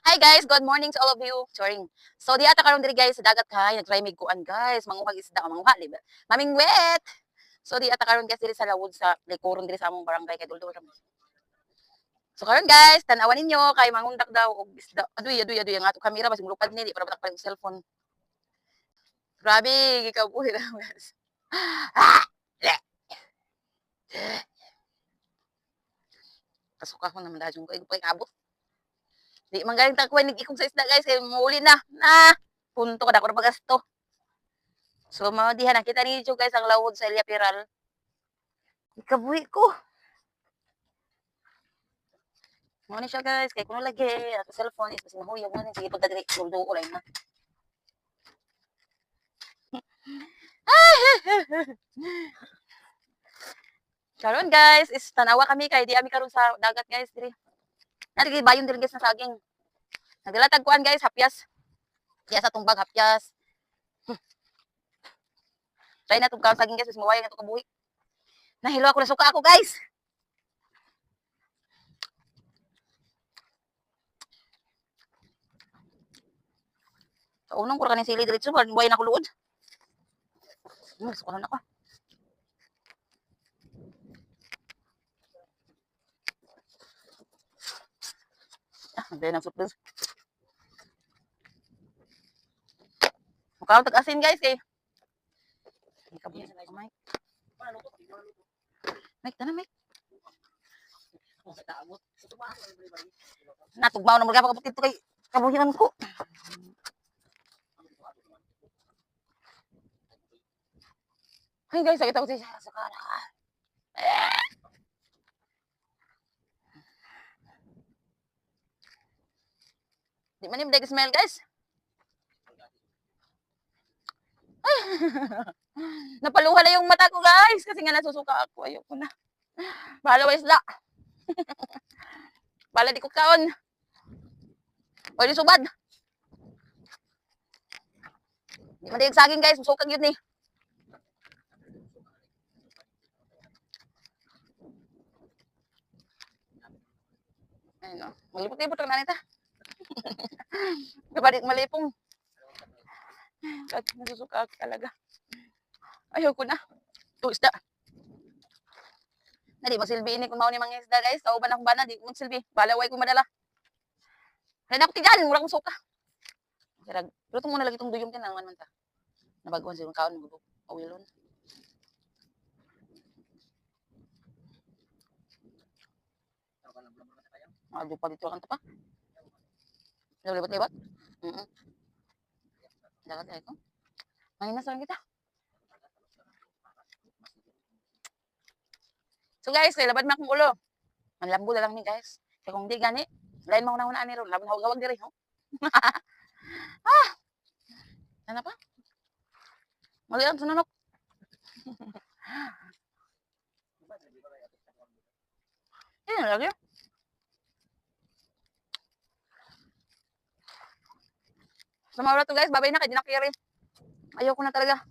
Hi guys, good morning to all of you. Sorry. So di ata karon diri guys sa dagat kay nag-try mig kuan guys, manguhag isda manguha libre. Maming wet. So di ata karon guys diri sa lawod sa likuron diri sa among barangay kay Duldul. So karon guys, tan-awan ninyo kay mangundak daw og isda. Aduy ang ato kamera basi mulupad ni di para batak pa yung cellphone. Grabe, gikabuhi lang guys. Ah! Pasok ako naman dahil ko ay kabot. Di man galing takuan ikog sa isda guys kay muuli na. Punto ka dako na pagasto. So mao diha nakita ninyo guys ang lawod sa Elia Piral. Ikabuhi ko. Mao ni siya guys kay kuno lagi ato cellphone is kasi mahuyog man sige pagka diri dudo ko lang na. Karon guys is tanawa kami kay di ami karon sa dagat guys diri. Nari bayon diri guys na saging. Nagdalatag kuan guys hapyas. Kaya sa tumbag hapyas. Try na tong saging guys is mawaya nga to kabuhi. Nahilo ako na suka ako guys. Sa unang ko kaning sili diretso buhay na ko luod. Suka na ako. Hindi nang surprise. Mukha tag-asin guys eh. Kabuhi sa Mike. Mike, tana Mike. Natugmaw na mga kapag ito kay kabuhinan ko. Ay guys, sakit ako sa kara. Di man yung smell guys. Napaluha na yung mata ko guys kasi nga nasusuka ako. Ayoko na. Bahala wa isda. Bahala di ko kaon. O di subad. Di man di saging guys, musukag yun eh. Ayun o. Malipot-lipot ang nanita. Kapalit malipong. Kahit nasusuka ako talaga. Ayoko na. Ito isda. Na di magsilbi ini kung mao ni mga isda guys. Kauban akong bana, di magsilbi. Balaway ko madala. Kaya na ako tigan, mura kong suka. Pero ito muna lagi itong duyong ka naman man ta. Nabaguhan silang kaon, mawilon. Ado pa dito kanta pa. Libat-libat. Dagat ay ko. Manginas lang kita. So guys, kay labad na akong ulo. Manlambo na lang ni guys. Kaya kung di gani, lain mo na ani ron. Laban hawag diri, ho. Ano pa? Malian sununok. Yan lagi. Sa mga to guys, babay na kay dinakiri. Ayoko na talaga.